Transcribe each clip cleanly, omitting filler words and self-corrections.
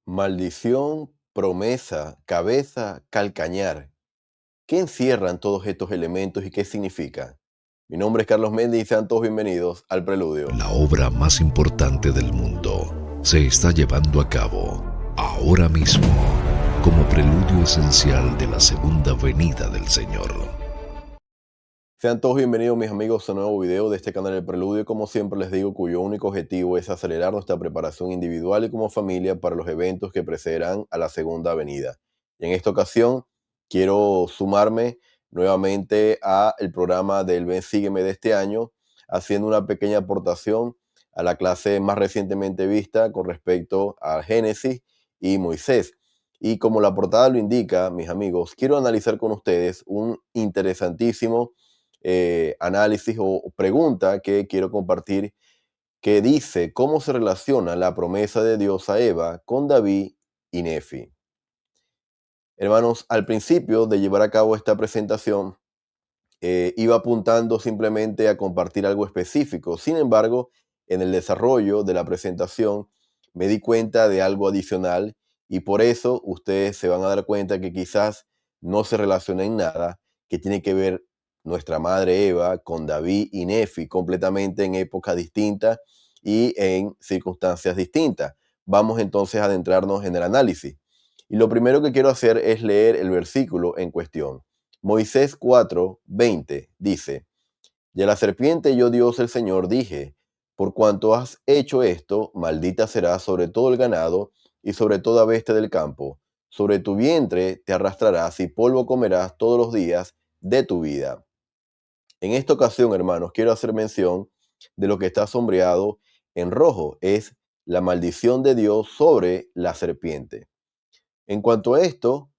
Maldición, promesa, cabeza, calcañar. ¿Qué encierran todos estos elementos y qué significan? Mi nombre es Carlos Méndez y sean todos bienvenidos al Preludio. La obra más importante del mundo se está llevando a cabo ahora mismo como preludio esencial de la segunda venida del Señor. Sean todos bienvenidos, mis amigos, a un nuevo video de este canal El Preludio. Como siempre les digo, cuyo único objetivo es acelerar nuestra preparación individual y como familia para los eventos que precederán a la segunda venida. Y en esta ocasión quiero sumarme nuevamente a el programa del Ven Sígueme de este año, haciendo una pequeña aportación a la clase más recientemente vista con respecto a Génesis y Moisés. Y como la portada lo indica, mis amigos, quiero analizar con ustedes un interesantísimo análisis o pregunta que quiero compartir, que dice cómo se relaciona la promesa de Dios a Eva con David y Nefi. Hermanos, al principio de llevar a cabo esta presentación, iba apuntando simplemente a compartir algo específico. Sin embargo, en el desarrollo de la presentación me di cuenta de algo adicional y por eso ustedes se van a dar cuenta que quizás no se relaciona en nada, que tiene que ver nuestra madre Eva con David y Nefi completamente en épocas distintas y en circunstancias distintas. Vamos entonces a adentrarnos en el análisis. Y lo primero que quiero hacer es leer el versículo en cuestión. Moisés 4:20 dice: Y a la serpiente yo Dios el Señor dije, por cuanto has hecho esto, maldita serás sobre todo el ganado y sobre toda bestia del campo. Sobre tu vientre te arrastrarás y polvo comerás todos los días de tu vida. En esta ocasión, hermanos, quiero hacer mención de lo que está sombreado en rojo, es la maldición de Dios sobre la serpiente. En cuanto a esto,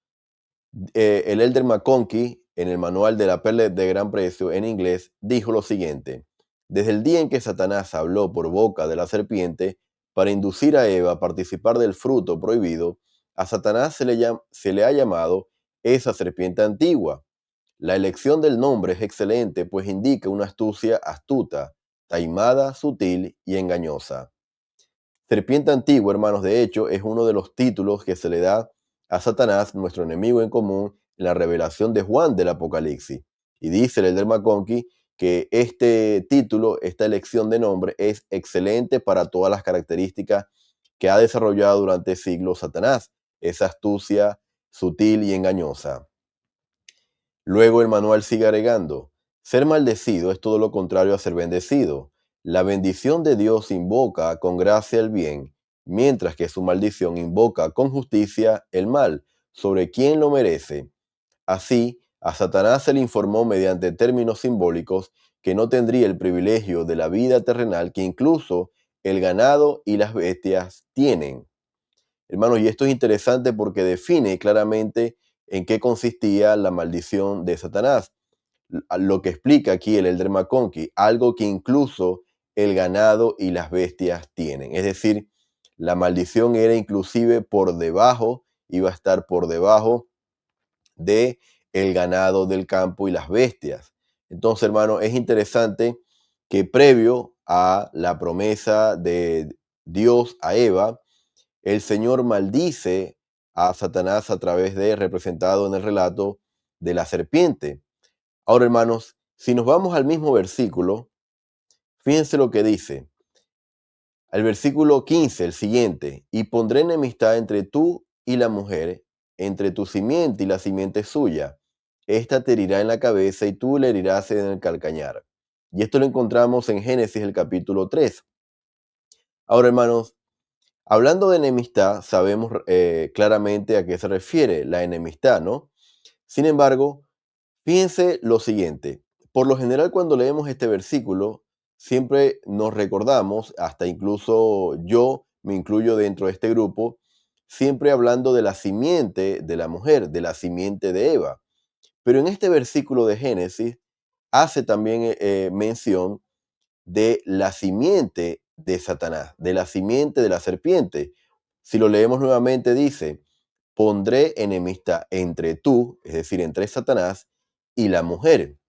el Elder McConkie, en el manual de la perla de gran precio en inglés, dijo lo siguiente: desde el día en que Satanás habló por boca de la serpiente para inducir a Eva a participar del fruto prohibido, a Satanás se le ha llamado esa serpiente antigua. La elección del nombre es excelente, pues indica una astucia astuta, taimada, sutil y engañosa. Serpiente antigua, hermanos, de hecho, es uno de los títulos que se le da a Satanás, nuestro enemigo en común, en la revelación de Juan del Apocalipsis. Y dice el Elder McConkie que este título, esta elección de nombre, es excelente para todas las características que ha desarrollado durante siglos Satanás, esa astucia sutil y engañosa. Luego el manual sigue agregando: ser maldecido es todo lo contrario a ser bendecido. La bendición de Dios invoca con gracia el bien, mientras que su maldición invoca con justicia el mal, sobre quien lo merece. Así, a Satanás se le informó mediante términos simbólicos que no tendría el privilegio de la vida terrenal que incluso el ganado y las bestias tienen. Hermanos, y esto es interesante porque define claramente en qué consistía la maldición de Satanás. Lo que explica aquí el Elder McConkie, algo que incluso el ganado y las bestias tienen. Es decir, la maldición era inclusive por debajo, iba a estar por debajo de el ganado del campo y las bestias. Entonces, hermano, es interesante que previo a la promesa de Dios a Eva, el Señor maldice a Satanás a través de, representado en el relato, de la serpiente. Ahora, hermanos, si nos vamos al mismo versículo, fíjense lo que dice. El versículo 15, el siguiente: y pondré enemistad entre tú y la mujer, entre tu simiente y la simiente suya. Esta te herirá en la cabeza y tú le herirás en el calcañar. Y esto lo encontramos en Génesis, el capítulo 3. Ahora, hermanos, hablando de enemistad, sabemos claramente a qué se refiere la enemistad, ¿no? Sin embargo, fíjense lo siguiente. Por lo general, cuando leemos este versículo, siempre nos recordamos, hasta incluso yo me incluyo dentro de este grupo, siempre hablando de la simiente de la mujer, de la simiente de Eva. Pero en este versículo de Génesis hace también mención de la simiente de Satanás, de la simiente de la serpiente. Si lo leemos nuevamente, dice: pondré enemistad entre tú, es decir, entre Satanás y la mujer,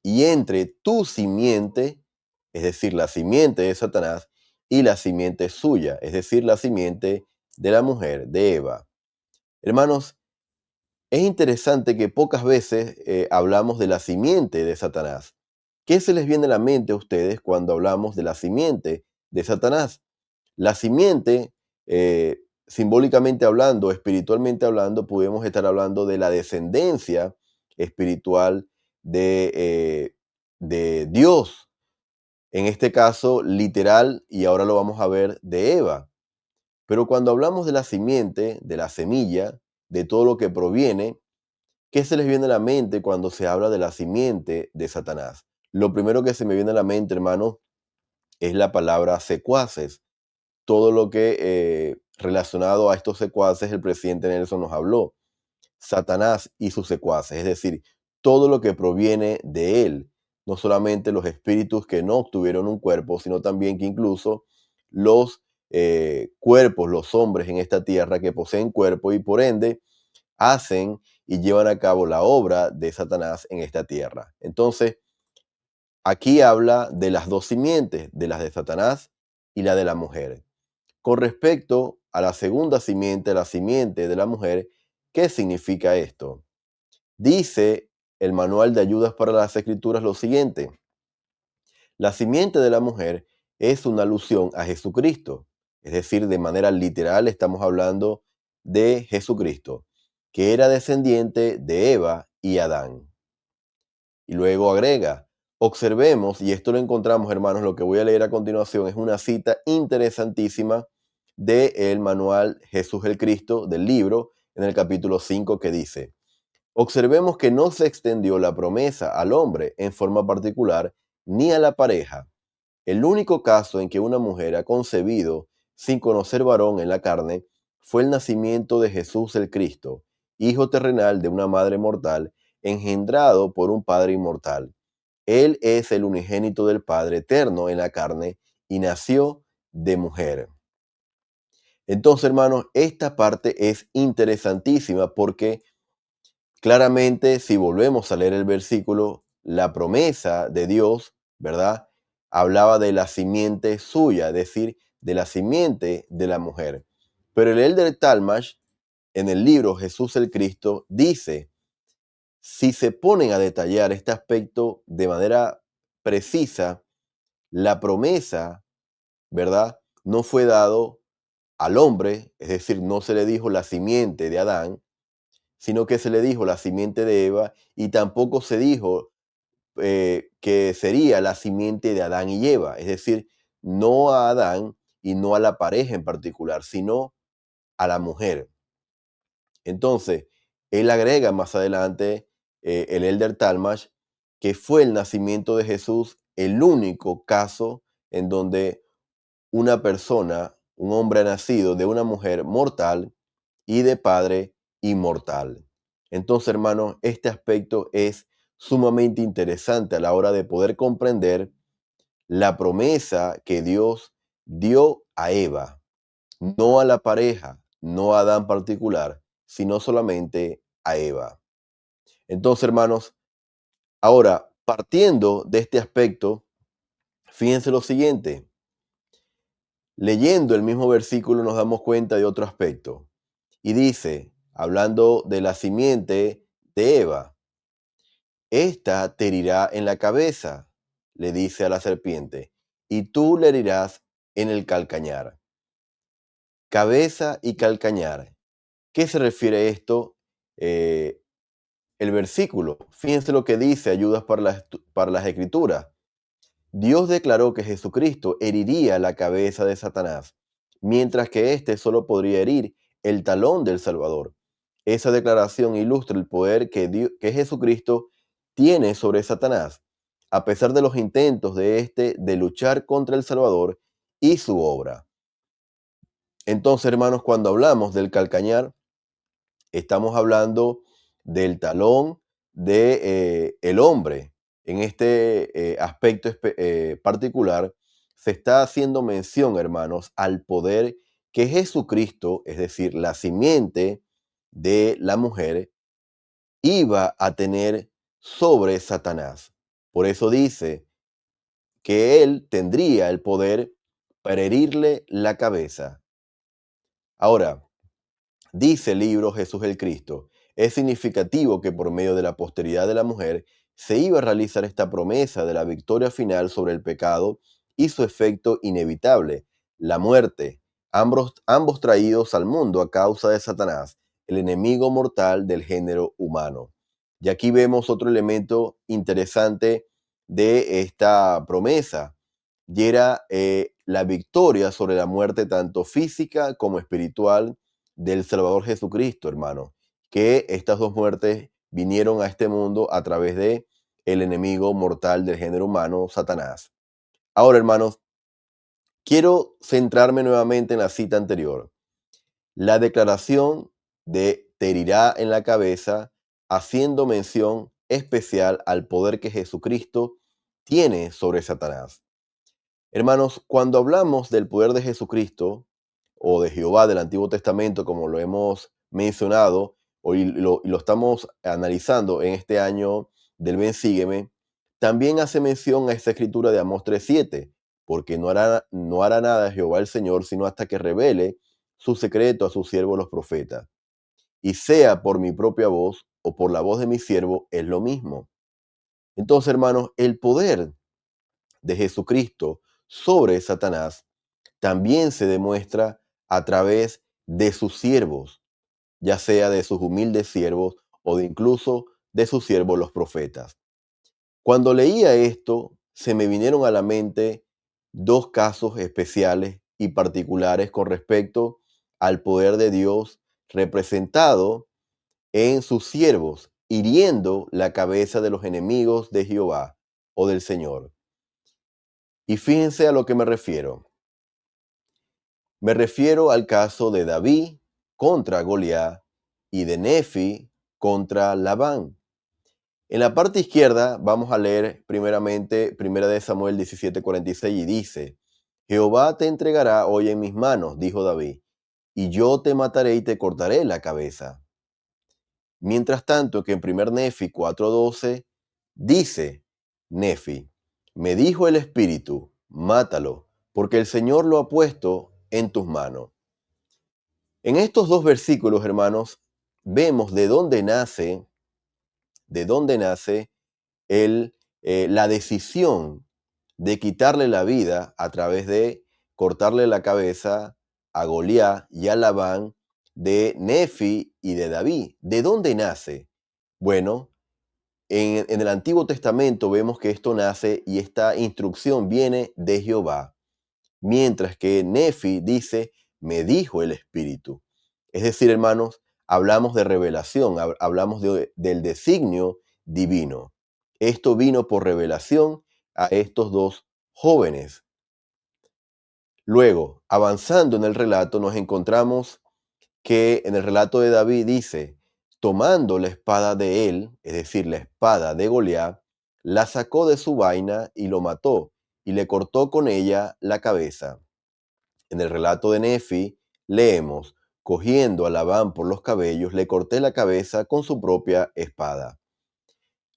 y entre tu simiente, es decir, la simiente de Satanás, y la simiente suya, es decir, la simiente de la mujer, de Eva. Hermanos, es interesante que pocas veces hablamos de la simiente de Satanás. ¿Qué se les viene a la mente a ustedes cuando hablamos de la simiente de Satanás? La simiente, simbólicamente hablando, espiritualmente hablando, podemos estar hablando de la descendencia espiritual de Dios. En este caso, literal, y ahora lo vamos a ver, de Eva. Pero cuando hablamos de la simiente, de la semilla, de todo lo que proviene, ¿qué se les viene a la mente cuando se habla de la simiente de Satanás? Lo primero que se me viene a la mente, hermano, es la palabra secuaces. Todo lo que relacionado a estos secuaces, el presidente Nelson nos habló. Satanás y sus secuaces, es decir, todo lo que proviene de él, no solamente los espíritus que no obtuvieron un cuerpo, sino también que incluso los cuerpos, los hombres en esta tierra que poseen cuerpo y por ende hacen y llevan a cabo la obra de Satanás en esta tierra. Entonces, aquí habla de las dos simientes, de las de Satanás y la de la mujer. Con respecto a la segunda simiente, la simiente de la mujer, ¿qué significa esto? Dice el manual de ayudas para las escrituras lo siguiente: la simiente de la mujer es una alusión a Jesucristo, es decir, de manera literal estamos hablando de Jesucristo, que era descendiente de Eva y Adán. Y luego agrega, observemos, y esto lo encontramos, hermanos, lo que voy a leer a continuación es una cita interesantísima del manual Jesús el Cristo, del libro, en el capítulo 5, que dice: observemos que no se extendió la promesa al hombre en forma particular, ni a la pareja. El único caso en que una mujer ha concebido sin conocer varón en la carne fue el nacimiento de Jesús el Cristo, hijo terrenal de una madre mortal, engendrado por un Padre inmortal. Él es el unigénito del Padre eterno en la carne y nació de mujer. Entonces, hermanos, esta parte es interesantísima porque claramente, si volvemos a leer el versículo, la promesa de Dios, ¿verdad? Hablaba de la simiente suya, es decir, de la simiente de la mujer. Pero el Elder Talmash, en el libro Jesús el Cristo, dice, si se ponen a detallar este aspecto de manera precisa, la promesa, ¿verdad? No fue dado al hombre, es decir, no se le dijo la simiente de Adán, sino que se le dijo la simiente de Eva y tampoco se dijo que sería la simiente de Adán y Eva, es decir, no a Adán y no a la pareja en particular, sino a la mujer. Entonces, él agrega más adelante, el Elder Talmash, que fue el nacimiento de Jesús el único caso en donde una persona, un hombre ha nacido de una mujer mortal y de padre inmortal. Entonces, hermanos, este aspecto es sumamente interesante a la hora de poder comprender la promesa que Dios dio a Eva, no a la pareja, no a Adán particular, sino solamente a Eva. Entonces, hermanos, ahora, partiendo de este aspecto, fíjense lo siguiente. Leyendo el mismo versículo nos damos cuenta de otro aspecto. Y dice, hablando de la simiente de Eva, esta te herirá en la cabeza, le dice a la serpiente, y tú le herirás en el calcañar. Cabeza y calcañar. ¿Qué se refiere esto? El versículo. Fíjense lo que dice, ayudas para las escrituras. Dios declaró que Jesucristo heriría la cabeza de Satanás, mientras que éste solo podría herir el talón del Salvador. Esa declaración ilustra el poder que Jesucristo tiene sobre Satanás, a pesar de los intentos de éste de luchar contra el Salvador y su obra. Entonces, hermanos, cuando hablamos del calcañar, estamos hablando del talón de el hombre. En este aspecto particular, se está haciendo mención, hermanos, al poder que Jesucristo, es decir, la simiente de la mujer, iba a tener sobre Satanás. Por eso dice que él tendría el poder para herirle la cabeza. Ahora, dice el libro Jesús el Cristo, es significativo que por medio de la posteridad de la mujer se iba a realizar esta promesa de la victoria final sobre el pecado y su efecto inevitable, la muerte, ambos traídos al mundo a causa de Satanás, el enemigo mortal del género humano. Y aquí vemos otro elemento interesante de esta promesa, y era la victoria sobre la muerte tanto física como espiritual del Salvador Jesucristo, hermano, que estas dos muertes vinieron a este mundo a través de el enemigo mortal del género humano, Satanás. Ahora, hermanos, quiero centrarme nuevamente en la cita anterior. La declaración de te herirá en la cabeza, haciendo mención especial al poder que Jesucristo tiene sobre Satanás. Hermanos, cuando hablamos del poder de Jesucristo o de Jehová del Antiguo Testamento, como lo hemos mencionado y lo estamos analizando en este año del Ven Sígueme, también hace mención a esta escritura de Amós 3:7, porque no hará nada Jehová el Señor, sino hasta que revele su secreto a sus siervos los profetas. Y sea por mi propia voz o por la voz de mi siervo, es lo mismo. Entonces, hermanos, el poder de Jesucristo sobre Satanás también se demuestra a través de sus siervos, ya sea de sus humildes siervos o de incluso de sus siervos los profetas. Cuando leía esto, se me vinieron a la mente dos casos especiales y particulares con respecto al poder de Dios representado en sus siervos, hiriendo la cabeza de los enemigos de Jehová o del Señor. Y fíjense a lo que me refiero. Me refiero al caso de David contra Goliat y de Nefi contra Labán. En la parte izquierda vamos a leer primeramente 1 de Samuel 17:46 y dice, Jehová te entregará hoy en mis manos, dijo David, y yo te mataré y te cortaré la cabeza. Mientras tanto que en 1 Nefi 4:12 dice, Nefi, me dijo el Espíritu, mátalo, porque el Señor lo ha puesto en tus manos. En estos dos versículos, hermanos, vemos de dónde nace la decisión de quitarle la vida a través de cortarle la cabeza a Goliat y a Labán, de Nefi y de David. ¿De dónde nace? Bueno, en el Antiguo Testamento vemos que esto nace y esta instrucción viene de Jehová, mientras que Nefi dice, me dijo el Espíritu. Es decir, hermanos, hablamos de revelación, hablamos del designio divino. Esto vino por revelación a estos dos jóvenes. Luego, avanzando en el relato, nos encontramos que en el relato de David dice, tomando la espada de él, es decir, la espada de Goliat, la sacó de su vaina y lo mató, y le cortó con ella la cabeza. En el relato de Nefi leemos, cogiendo a Labán por los cabellos, le corté la cabeza con su propia espada.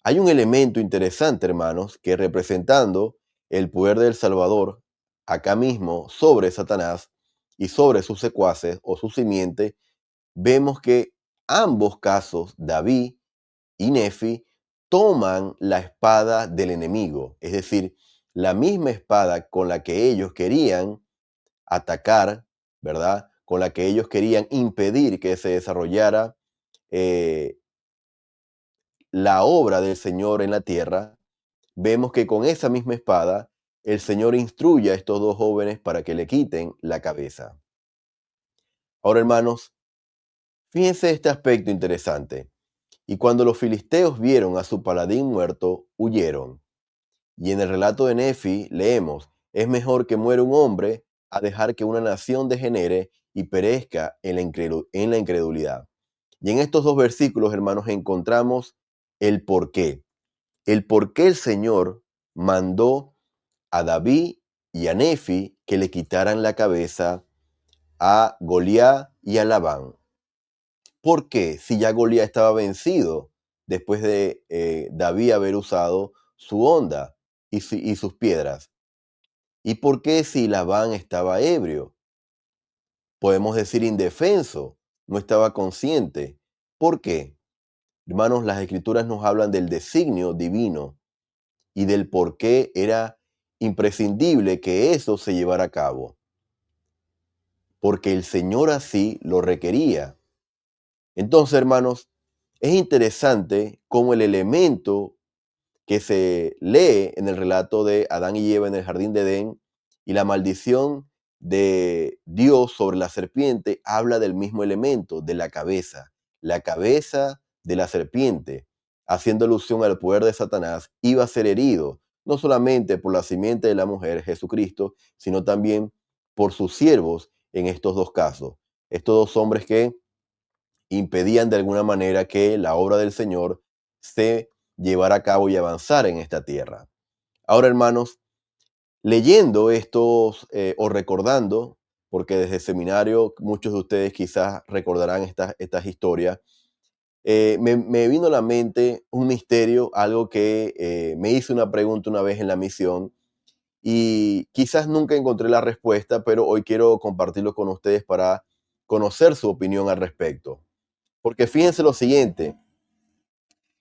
Hay un elemento interesante, hermanos, que representando el poder del Salvador, acá mismo, sobre Satanás y sobre sus secuaces o su simiente, vemos que ambos casos, David y Nefi, toman la espada del enemigo, es decir, la misma espada con la que ellos querían atacar, ¿verdad? Con la que ellos querían impedir que se desarrollara eh, la obra del Señor en la tierra, vemos que con esa misma espada el Señor instruye a estos dos jóvenes para que le quiten la cabeza. Ahora, hermanos, fíjense este aspecto interesante. Y cuando los filisteos vieron a su paladín muerto, huyeron. Y en el relato de Nefi leemos, es mejor que muera un hombre a dejar que una nación degenere y perezca en la incredulidad. Y en estos dos versículos, hermanos, encontramos el por qué el Señor mandó a David y a Nefi que le quitaran la cabeza a Goliat y a Labán. ¿Por qué? Si ya Goliat estaba vencido después de David haber usado su honda y sus piedras. ¿Y por qué si Labán estaba ebrio? podemos decir indefenso, no estaba consciente. ¿Por qué? Hermanos, las escrituras nos hablan del designio divino y del por qué era imprescindible que eso se llevara a cabo, porque el Señor así lo requería. Entonces, hermanos, es interesante cómo el elemento que se lee en el relato de Adán y Eva en el jardín de Edén y la maldición de Dios sobre la serpiente habla del mismo elemento, de la cabeza de la serpiente, haciendo alusión al poder de Satanás, iba a ser herido, no solamente por la simiente de la mujer, Jesucristo, sino también por sus siervos en estos dos casos. Estos dos hombres que impedían de alguna manera que la obra del Señor se llevara a cabo y avanzar en esta tierra. Ahora, hermanos, leyendo estos o recordando, porque desde el seminario muchos de ustedes quizás recordarán estas historias, me vino a la mente un misterio, algo que me hice una pregunta una vez en la misión y quizás nunca encontré la respuesta, pero hoy quiero compartirlo con ustedes para conocer su opinión al respecto. Porque fíjense lo siguiente,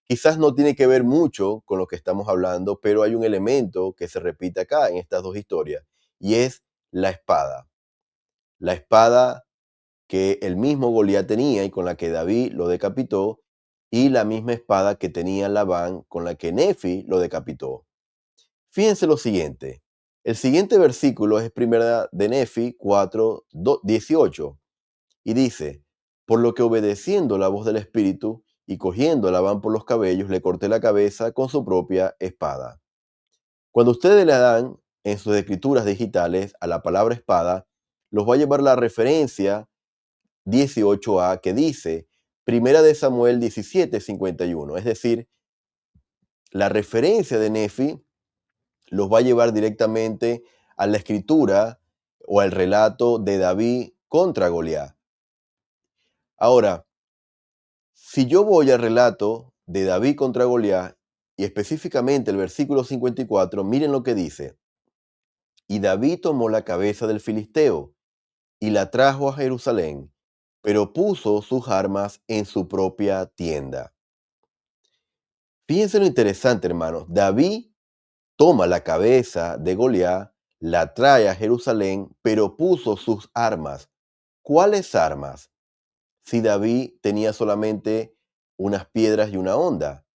quizás no tiene que ver mucho con lo que estamos hablando, pero hay un elemento que se repite acá en estas dos historias, y es la espada. La espada que el mismo Goliat tenía y con la que David lo decapitó, y la misma espada que tenía Labán con la que Nefi lo decapitó. Fíjense lo siguiente. El siguiente versículo es primera de Nefi 4:18 y dice, por lo que obedeciendo la voz del Espíritu y cogiendo a Labán por los cabellos, le corté la cabeza con su propia espada. Cuando ustedes le dan en sus escrituras digitales a la palabra espada, los va a llevar la referencia 18a que dice Primera de Samuel 17:51. Es decir, la referencia de Nefi los va a llevar directamente a la escritura o al relato de David contra Goliat. Ahora, si yo voy al relato de David contra Goliat y específicamente el versículo 54, miren lo que dice. Y David tomó la cabeza del filisteo y la trajo a Jerusalén, pero puso sus armas en su propia tienda. Fíjense lo interesante, hermanos. David toma la cabeza de Goliat, la trae a Jerusalén, pero puso sus armas. ¿Cuáles armas? Si David tenía solamente unas piedras y una honda.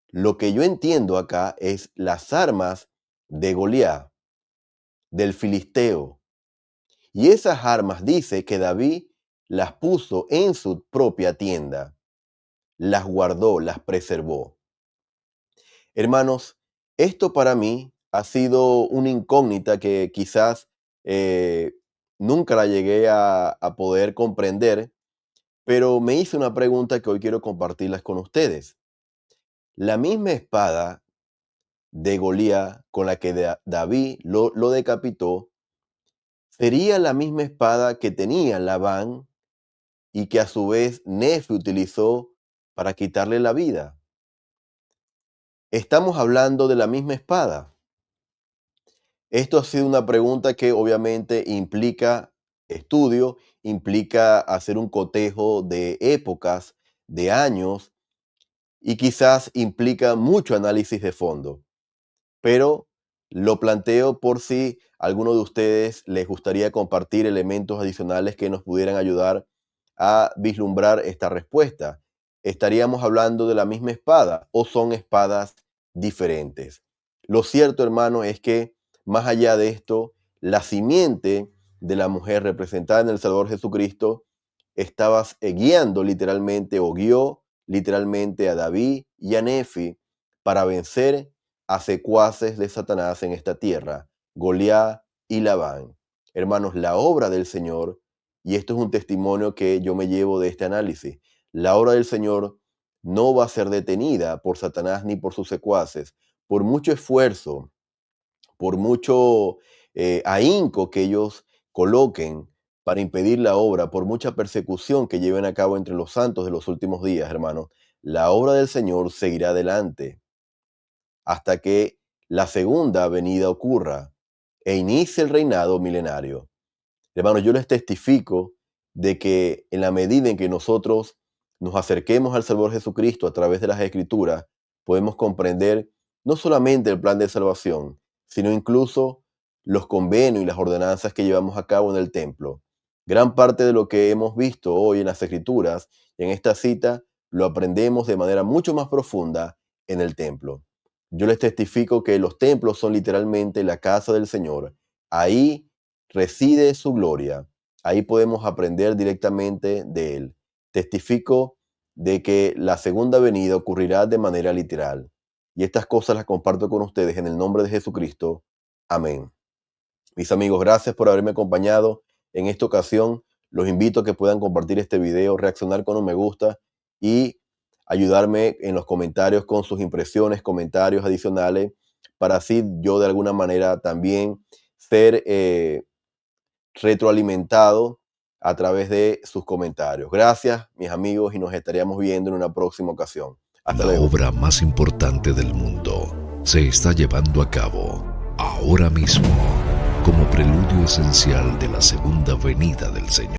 Lo que yo entiendo acá es las armas de Goliat, del filisteo. Y esas armas dice que David las puso en su propia tienda, las guardó, las preservó. Hermanos, esto para mí ha sido una incógnita que quizás eh, nunca la llegué a poder comprender, pero me hice una pregunta que hoy quiero compartirlas con ustedes. La misma espada de Goliat con la que David lo decapitó, sería la misma espada que tenía Labán y que a su vez Nefi utilizó para quitarle la vida. Estamos hablando de la misma espada. Esto ha sido una pregunta que obviamente implica estudio, implica hacer un cotejo de épocas, de años y quizás implica mucho análisis de fondo. Pero lo planteo por si a alguno de ustedes les gustaría compartir elementos adicionales que nos pudieran ayudar a vislumbrar esta respuesta. ¿Estaríamos hablando de la misma espada o son espadas diferentes? Lo cierto, hermano, es que más allá de esto, la simiente de la mujer representada en el Salvador Jesucristo estaba guiando literalmente o guió literalmente a David y a Nefi para vencer a secuaces de Satanás en esta tierra, Goliat y Labán. Hermanos, la obra del Señor, y esto es un testimonio que yo me llevo de este análisis, la obra del Señor no va a ser detenida por Satanás ni por sus secuaces, por mucho esfuerzo, por mucho ahínco que ellos coloquen para impedir la obra, por mucha persecución que lleven a cabo entre los santos de los últimos días, hermanos, la obra del Señor seguirá adelante hasta que la segunda venida ocurra e inicie el reinado milenario. Hermanos, yo les testifico de que en la medida en que nosotros nos acerquemos al Salvador Jesucristo a través de las Escrituras, podemos comprender no solamente el plan de salvación, sino incluso los convenios y las ordenanzas que llevamos a cabo en el templo. Gran parte de lo que hemos visto hoy en las Escrituras, en esta cita, lo aprendemos de manera mucho más profunda en el templo. Yo les testifico que los templos son literalmente la casa del Señor. Ahí reside su gloria. Ahí podemos aprender directamente de Él. Testifico de que la segunda venida ocurrirá de manera literal. Y estas cosas las comparto con ustedes en el nombre de Jesucristo. Amén. Mis amigos, gracias por haberme acompañado en esta ocasión. Los invito a que puedan compartir este video, reaccionar con un me gusta y ayudarme en los comentarios con sus impresiones, comentarios adicionales, para así yo de alguna manera también ser retroalimentado a través de sus comentarios. Gracias, mis amigos, y nos estaríamos viendo en una próxima ocasión. Hasta La luego. obra más importante del mundo se está llevando a cabo ahora mismo como preludio esencial de la segunda venida del Señor.